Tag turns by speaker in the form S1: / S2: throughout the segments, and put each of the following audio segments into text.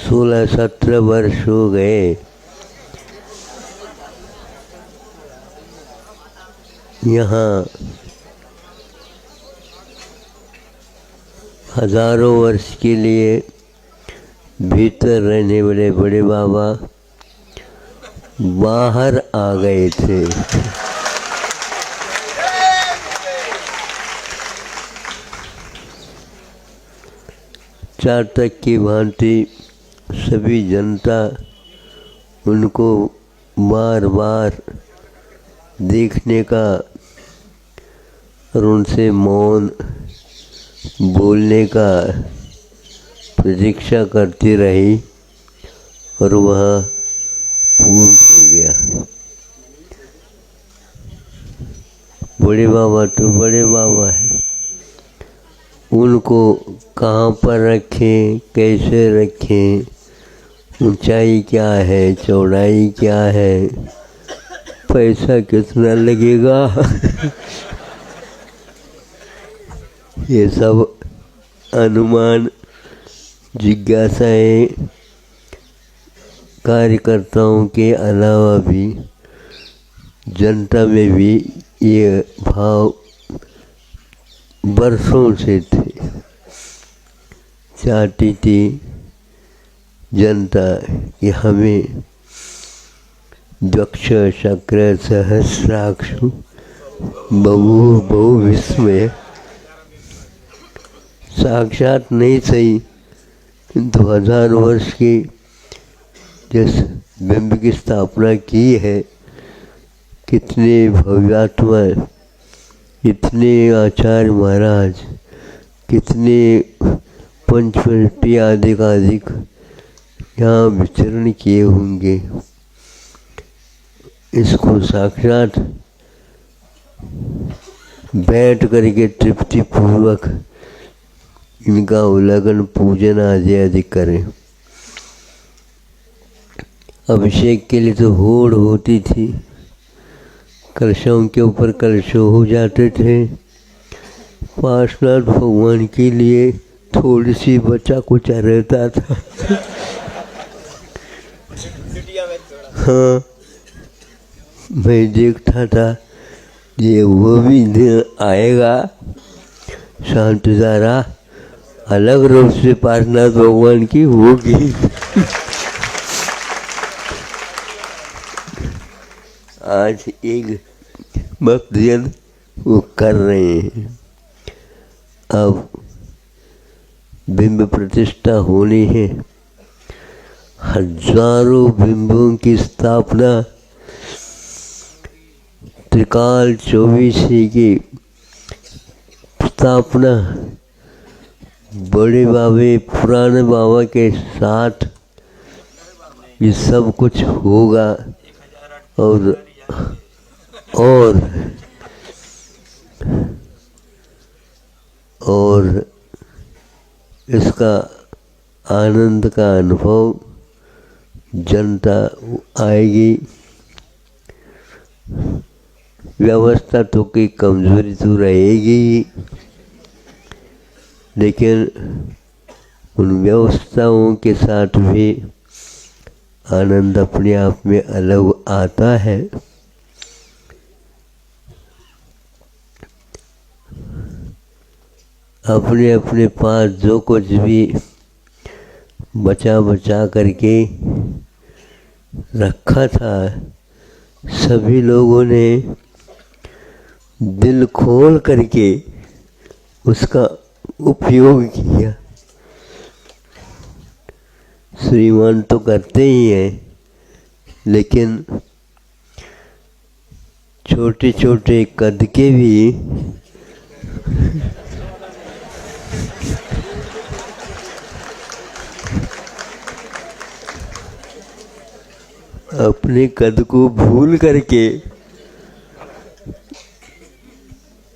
S1: 16-17 वर्ष हो गए। यहाँ हजारों वर्ष के लिए भीतर रहने वाले बड़े बाबा बाहर आ गए थे। चातक की भांति सभी जनता उनको बार बार देखने का और उनसे मौन बोलने का प्रतीक्षा करती रही और वह पूर्ण हो गया। बड़े बाबा तो बड़े बाबा है, उनको कहाँ पर रखें, कैसे रखें, ऊंचाई क्या है, चौड़ाई क्या है, पैसा कितना लगेगा ये सब अनुमान जिज्ञासाएं कार्यकर्ताओं के अलावा भी जनता में भी ये भाव बरसों से थे। चाहती थी जनता कि हमें दक्ष शक्र सहस्राक्षु बहु बहु विस्मय, साक्षात नहीं सही किंतु 1000 वर्ष की जिस बिंब की स्थापना की है, कितने भव्यात्मा, कितने आचार्य महाराज, कितने पंचवटी आदिक यहाँ विचरण किए होंगे। इसको साक्षात बैठ करके तृप्ति पूर्वक इनका उल्लंघन पूजन आदि करें। अभिषेक के लिए तो होड़ होती थी, कलशों के ऊपर कलश हो जाते थे। पार्श्वनाथ भगवान के लिए थोड़ी सी बचा कुचा रहता था हाँ, मैं देखता था ये वो भी दिन आएगा शांतिधारा अलग रूप से पार्श्वनाथ भगवान की होगी आज एक भक्तजन वो कर रहे हैं। अब बिंब प्रतिष्ठा होनी है, हजारों बिंबों की स्थापना, त्रिकाल 24 की स्थापना, बड़े बाबे पुराने बाबा के साथ ये सब कुछ होगा। और इसका आनंद का अनुभव जनता आएगी। व्यवस्था तो की कमजोरी तो रहेगी, लेकिन उन व्यवस्थाओं के साथ भी आनंद अपने आप में अलग आता है। अपने अपने पास जो कुछ भी बचा करके रखा था, सभी लोगों ने दिल खोल करके उसका उपयोग किया। श्रीमान तो करते ही हैं, लेकिन छोटे छोटे कद के भी अपने कद को भूल करके,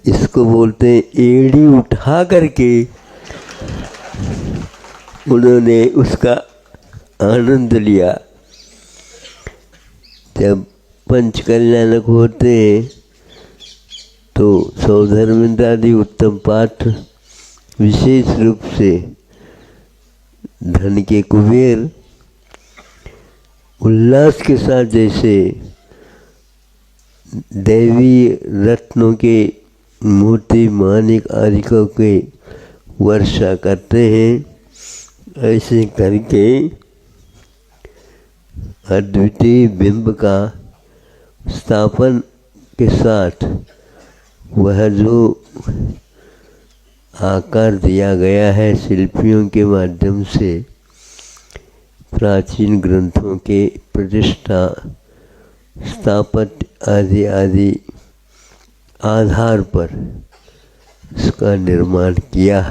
S1: इसको बोलते हैं एड़ी उठा करके, उन्होंने उसका आनंद लिया। जब पंच कल्याणक होते हैं तो सौधर्मिंद्र आदि उत्तम पाठ विशेष रूप से धन के कुबेर उल्लास के साथ जैसे दैवी रत्नों के मोती मानिक आदि के वर्षा करते हैं, ऐसे करके अद्वितीय बिंब का स्थापन के साथ वह जो आकार दिया गया है शिल्पियों के माध्यम से, प्राचीन ग्रंथों के प्रतिष्ठा स्थापत्य आदि आदि आधार पर इसका निर्माण किया।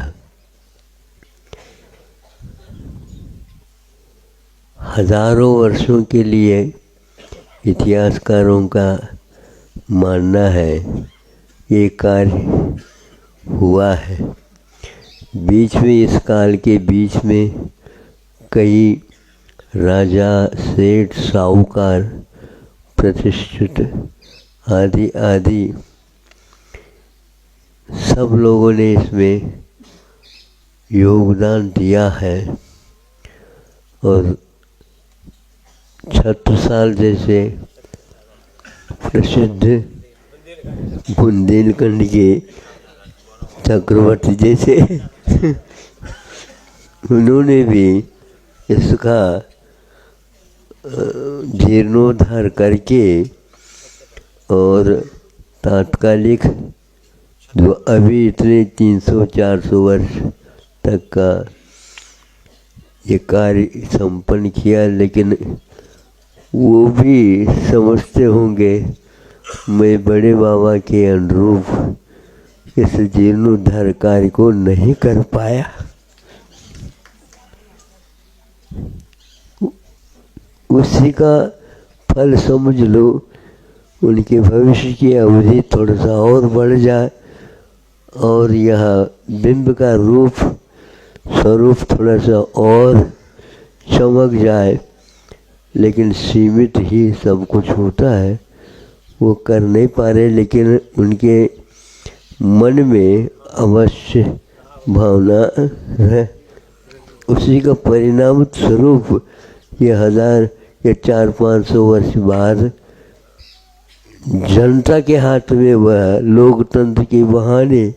S1: हजारों वर्षों के लिए इतिहासकारों का मानना है ये कार्य हुआ है। बीच में, इस काल के बीच में कई राजा, सेठ, साहूकार, प्रतिष्ठित आदि आदि सब लोगों ने इसमें योगदान दिया है। और छत्रसाल जैसे प्रसिद्ध बुंदेलखंड के चक्रवर्ती जैसे उन्होंने भी इसका जीर्णोद्धार करके और तात्कालिक जो अभी इतने 300-400 वर्ष तक का ये कार्य संपन्न किया। लेकिन वो भी समझते होंगे मैं बड़े बाबा के अनुरूप इस जीर्णोद्धार कार्य को नहीं कर पाया। उसी का फल समझ लो, उनके भविष्य की अवधि थोड़ा सा और बढ़ जाए और यह बिंब का रूप स्वरूप थोड़ा सा और चमक जाए। लेकिन सीमित ही सब कुछ होता है, वो कर नहीं पा रहे, लेकिन उनके मन में अवश्य भावना है। उसी का परिणाम स्वरूप ये 1000 या 400-500 वर्ष बाद जनता के हाथ में वह लोकतंत्र के बहाने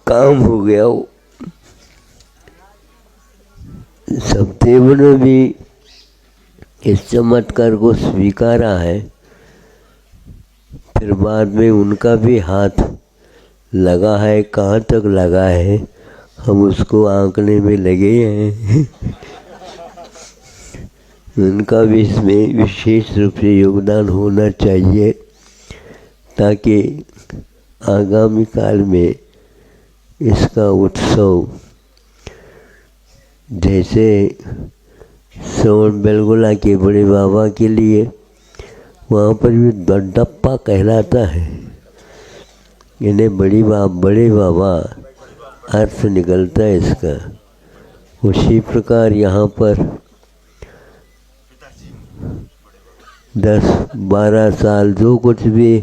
S1: काम हो गया। सब्देव ने भी इस चमत्कार को स्वीकारा है। फिर बाद में उनका भी हाथ लगा है, कहाँ तक लगा है हम उसको आंकने में लगे हैं। उनका भी इसमें विशेष रूप से योगदान होना चाहिए ताकि आगामी काल में इसका उत्सव जैसे श्रवण बेलगोला के बड़े बाबा के लिए वहाँ पर भी दड्डप्पा कहलाता है। इन्हें बड़े बाबा अर्थ निकलता है इसका। उसी प्रकार यहाँ पर 10-12 साल जो कुछ भी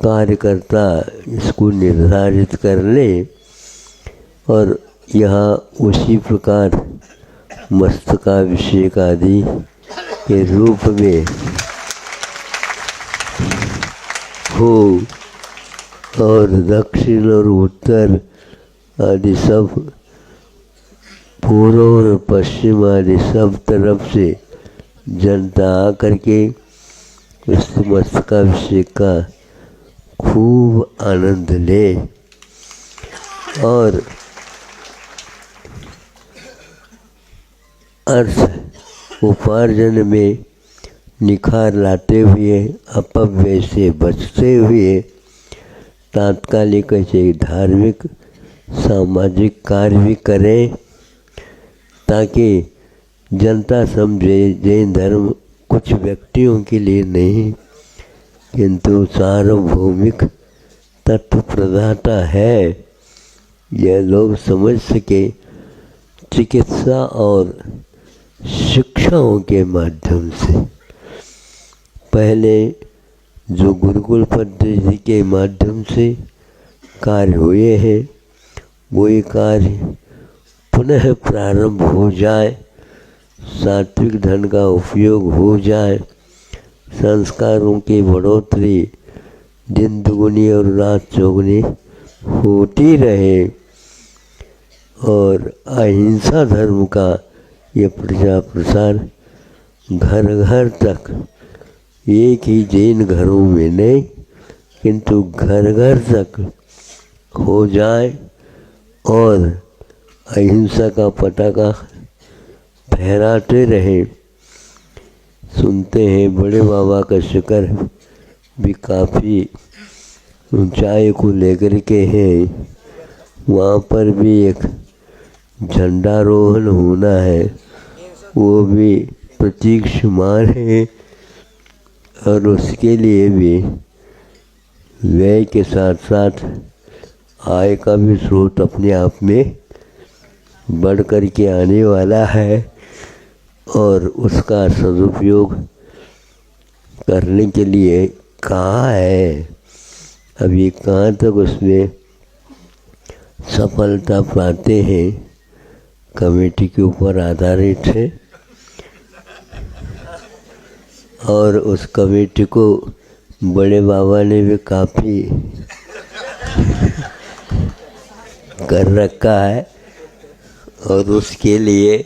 S1: कार्यकर्ता इसको निर्धारित कर ले और यहाँ उसी प्रकार मस्तकाभिषेक आदि के रूप में हो और दक्षिण और उत्तर आदि सब, पूर्व और पश्चिम आदि सब तरफ से जनता आकर के इस मस्तकाभिषेक का खूब आनंद ले और अर्थ उपार्जन में निखार लाते हुए, अपव्यय से बचते हुए तात्कालिक ऐसे धार्मिक सामाजिक कार्य भी करें ताकि जनता समझे जैन धर्म कुछ व्यक्तियों के लिए नहीं किंतु सार्वभौमिक तत्व प्रदाता है। यह लोग समझ सके चिकित्सा और शिक्षाओं के माध्यम से। पहले जो गुरुकुल पद्धति के माध्यम से कार्य हुए हैं वो ये कार्य पुनः प्रारंभ हो जाए सात्विक धन का उपयोग हो जाए, संस्कारों की बढ़ोतरी दिन दुगुनी और रात चौगुनी होती रहे और अहिंसा धर्म का ये प्रचार प्रसार घर घर तक, एक ही जैन घरों में नहीं किंतु घर घर तक हो जाए और अहिंसा का पताका फहराते रहे। सुनते हैं बड़े बाबा का शिखर भी काफ़ी ऊंचाई को लेकर के हैं, वहाँ पर भी एक झंडारोहण होना है, वो भी प्रतीक्षमान है और उसके लिए भी व्यय के साथ साथ आय का भी स्रोत अपने आप में बढ़ कर के आने वाला है और उसका सदुपयोग करने के लिए कहाँ है, अभी कहाँ तक उसमें सफलता पाते हैं, कमेटी के ऊपर आधारित है और उस कमेटी को बड़े बाबा ने भी काफ़ी कर रखा है और उसके लिए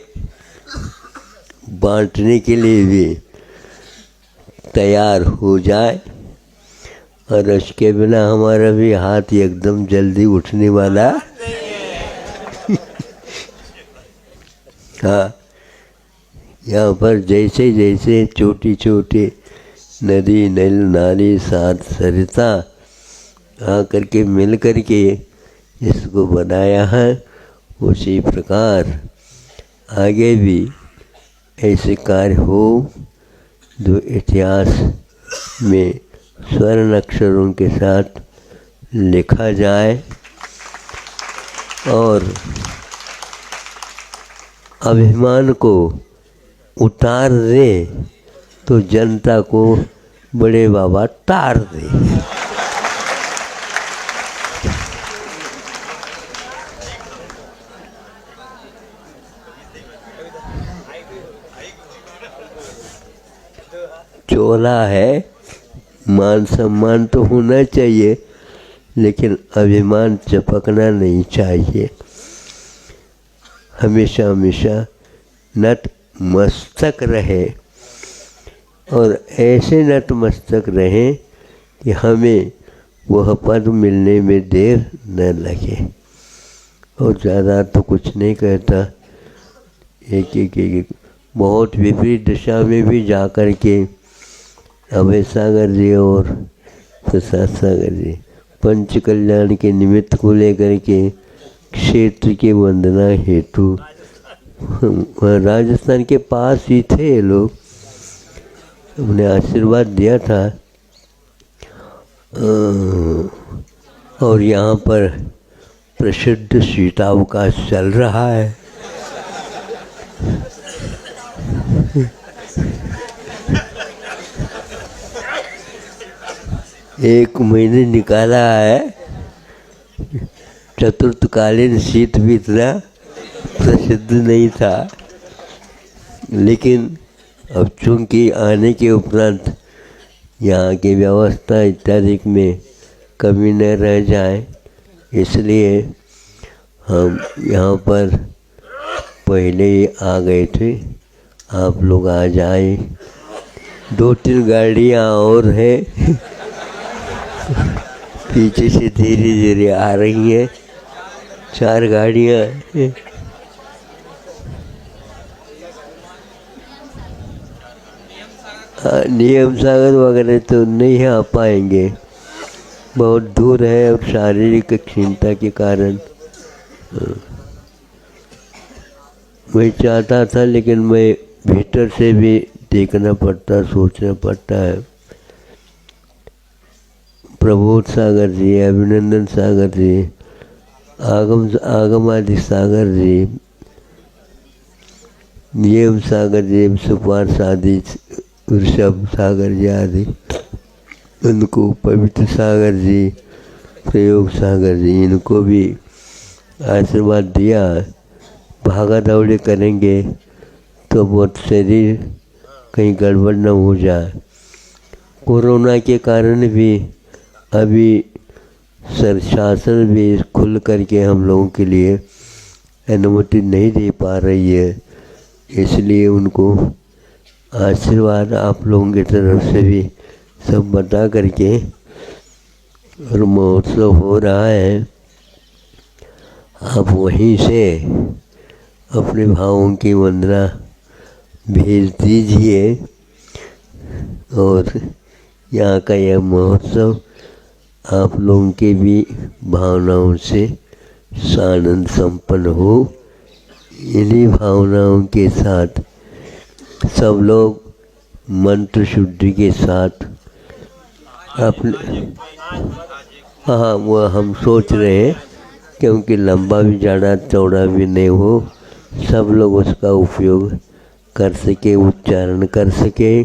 S1: बांटने के लिए भी तैयार हो जाए और उसके बिना हमारा भी हाथ एकदम जल्दी उठने वाला हाँ, यहाँ पर जैसे जैसे छोटी छोटी नदी नल नाली साथ सरिता आकर के मिल कर के इसको बनाया है, उसी प्रकार आगे भी ऐसे कार्य हो जो इतिहास में स्वर्ण अक्षरों के साथ लिखा जाए और अभिमान को उतार दे तो जनता को बड़े बाबा तार दे। चोला है, मान सम्मान तो होना चाहिए लेकिन अभिमान चपकना नहीं चाहिए। हमेशा हमेशा नत मस्तक रहे और ऐसे नत मस्तक रहे कि हमें वह पद मिलने में देर न लगे। और ज़्यादा तो कुछ नहीं कहता, एक बहुत विपरीत दिशा में भी जा कर के अभय सागर जी और प्रसाद सागर जी पंच कल्याण के निमित्त को लेकर के क्षेत्र के वंदना हेतु राजस्थान के पास ही थे ये लोग, उन्हें आशीर्वाद दिया था और यहाँ पर प्रसिद्ध सीतावकाश चल रहा है। एक महीने निकाला है, चतुर्थकालीन शीत भी इतना प्रसिद्ध नहीं था लेकिन अब चूँकि आने के उपरांत यहाँ की व्यवस्था इत्यादि में कमी न रह जाए इसलिए हम यहाँ पर पहले ही आ गए थे। आप लोग आ जाए, 2-3 गाड़ियाँ और हैं पीछे से धीरे धीरे आ रही हैं, 4 गाड़ियाँ हैं। नियम सागर वगैरह तो नहीं आ पाएंगे, बहुत दूर है और शारीरिक क्षीणता के कारण मैं चाहता था लेकिन मैं भीतर से भी देखना पड़ता, सोचना पड़ता है। प्रबोध सागर जी, अभिनंदन सागर जी, आगम आदि सागर जी, नियम सागर जी, सुपार आदि, ऋषभ सागर जी आदि, उनको पवित्र सागर जी, प्रयोग सागर जी, इनको भी आशीर्वाद दिया। भागा दौड़ी करेंगे तो बहुत शरीर कहीं गड़बड़ न हो जाए। कोरोना के कारण भी अभी शासन भी खुल करके हम लोगों के लिए अनुमति नहीं दे पा रही है, इसलिए उनको आशीर्वाद आप लोगों की तरफ से भी सब बता करके और महोत्सव हो रहा है। आप वहीं से अपने भावों की वंदना भेज दीजिए और यहाँ का यह महोत्सव आप लोगों के भी भावनाओं से सानंद संपन्न हो। इन्हीं भावनाओं के साथ सब लोग मंत्र शुद्धि के साथ अपने हाँ वो हम सोच रहे हैं, क्योंकि लंबा भी ज़्यादा चौड़ा भी नहीं हो, सब लोग उसका उपयोग कर सके, उच्चारण कर सके।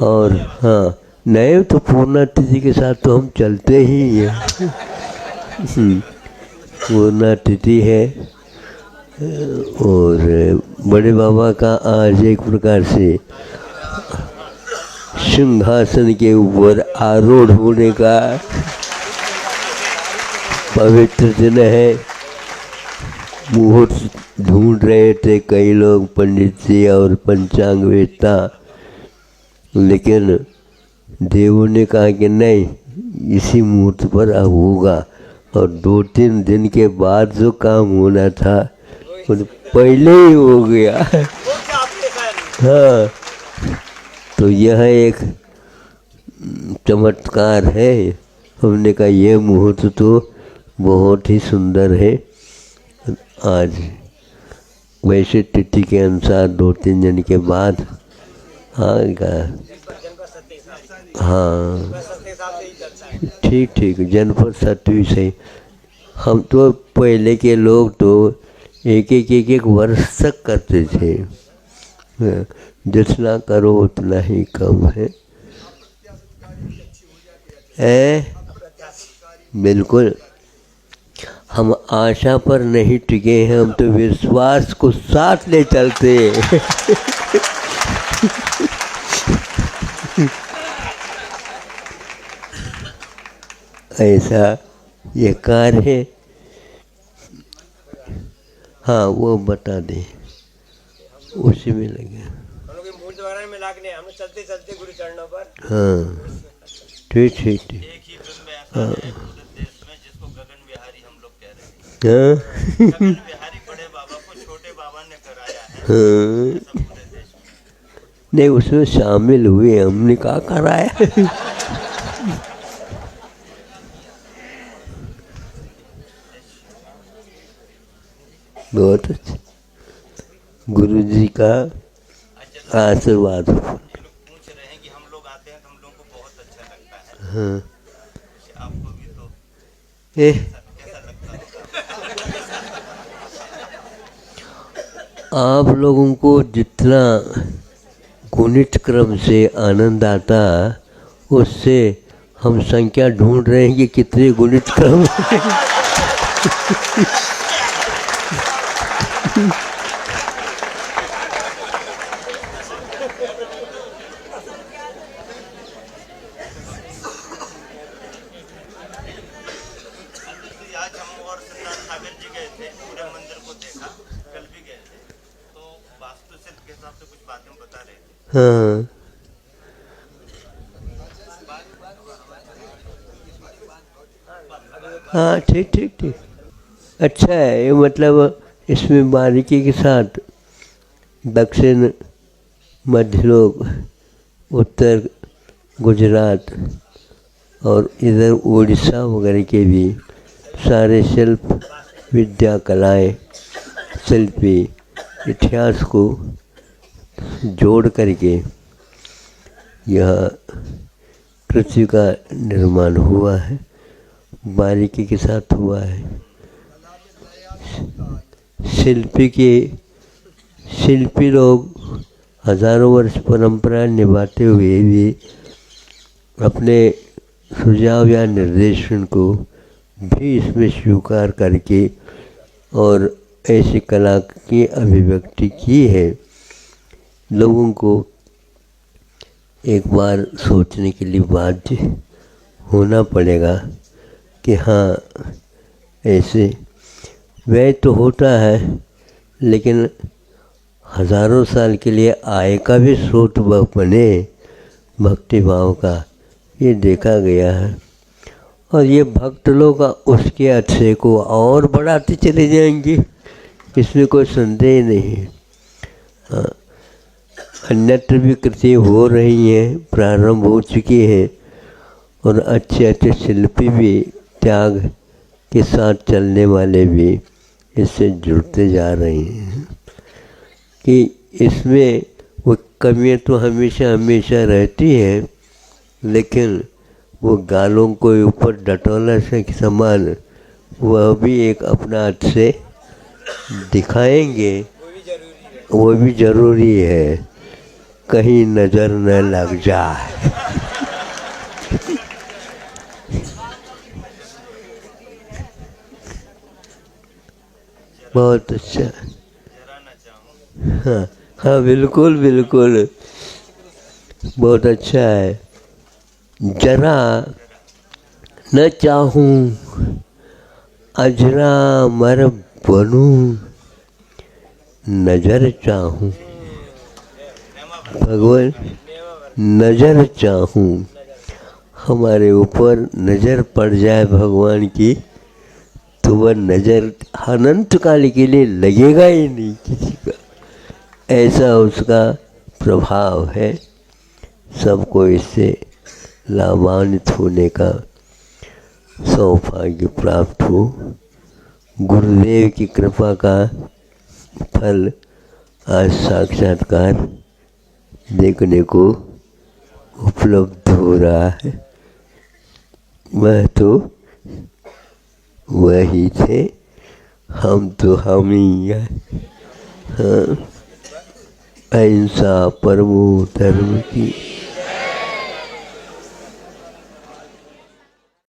S1: और हाँ, नहीं तो पूर्णा तिथि के साथ तो हम चलते ही हैं। पूर्णा तिथि है और बड़े बाबा का आज एक प्रकार से सिंहासन के ऊपर आरूढ़ होने का पवित्र दिन है। मुहूर्त ढूंढ रहे थे कई लोग, पंडित जी और पंचांग वेत्ता, लेकिन देवों ने कहा कि नहीं, इसी मुहूर्त पर अब होगा। और 2-3 दिन के बाद जो काम होना था वो पहले ही हो गया। हाँ, तो यह एक चमत्कार है। हमने कहा यह मुहूर्त तो बहुत ही सुंदर है। आज वैसे तिथि के अनुसार 2-3 दिन के बाद आएगा। हाँ ठीक ठीक, जनपद सत्वी से। हम तो पहले के लोग तो एक वर्ष तक करते थे। जितना करो उतना ही कम है। बिल्कुल, हम आशा पर नहीं टिके हैं, हम तो विश्वास को साथ ले चलते हैं। ऐसा ये कार्य है। हाँ वो बता दे, उसी में लगे। हम चलते चलते गुरु चरणों पर। हाँ ठीक ठीक ठीक। एक ही धुन में ऐसा है पूरे देश में जिसको गगन बिहारी हम लोग कह रहे हैं। गगन बिहारी बड़े बाबा को छोटे बाबा ने कराया है। हाँ पूरे देश में नहीं, उसमें शामिल हुए, हमने कहा कराया। बहुत अच्छा, गुरु जी का आशीर्वाद। पूछ रहे हैं कि हम लोग आते हैं तो हम लोग को बहुत अच्छा लगता है। हाँ आपको भी तो कैसा लगता है? आप लोगों को जितना गुणित क्रम से आनंद आता, उससे हम संख्या ढूंढ रहे हैं कि कितने गुणित क्रम। हाँ हाँ ठीक ठीक ठीक, अच्छा है ये। मतलब इसमें बारीकी के साथ दक्षिण मध्य लोग, उत्तर गुजरात और इधर उड़ीसा वगैरह के भी सारे शिल्प, विद्या, कलाएँ, शिल्पी इतिहास को जोड़ करके यह पृथ्वी का निर्माण हुआ है, बारीकी के साथ हुआ है। शिल्पी लोग हजारों वर्ष परंपरा निभाते हुए भी अपने सुझाव या निर्देशन को भी इसमें स्वीकार करके और ऐसी कला की अभिव्यक्ति की है लोगों को एक बार सोचने के लिए बाध्य होना पड़ेगा कि हाँ, ऐसे व्यय तो होता है, लेकिन हजारों साल के लिए आय का भी स्रोत बने भक्ति भाव का, ये देखा गया है। और ये भक्त लोग उसके अच्छे को और बढ़ाते चले जाएंगे, इसमें कोई संदेह नहीं। हाँ, अन्यत्र भी कृति हो रही हैं, प्रारंभ हो चुकी है, और अच्छे अच्छे शिल्पी भी, त्याग के साथ चलने वाले भी इससे जुड़ते जा रहे हैं। कि इसमें वो कमियाँ तो हमेशा हमेशा रहती हैं, लेकिन वो गालों को ऊपर डटोला से समान वह भी एक अपना हाथ से दिखाएंगे, वो भी जरूरी है, कहीं नज़र न लग जाए। बहुत अच्छा। हाँ हाँ, बिल्कुल बिल्कुल, बहुत अच्छा है। जरा न चाहूं अजरा मर बनूं, नजर चाहूं भगवान, नजर चाहूं, हमारे ऊपर नजर पड़ जाए भगवान की, तो वह नजर अनंत काल के लिए लगेगा ही नहीं किसी का, ऐसा उसका प्रभाव है। सबको इससे लाभान्वित होने का सौभाग्य प्राप्त हो। गुरुदेव की कृपा का फल आज साक्षात्कार देखने को उपलब्ध हो रहा है। वह तो वही थे, हम तो हम ही हैं। हाँ, अहिंसा परमो धर्म की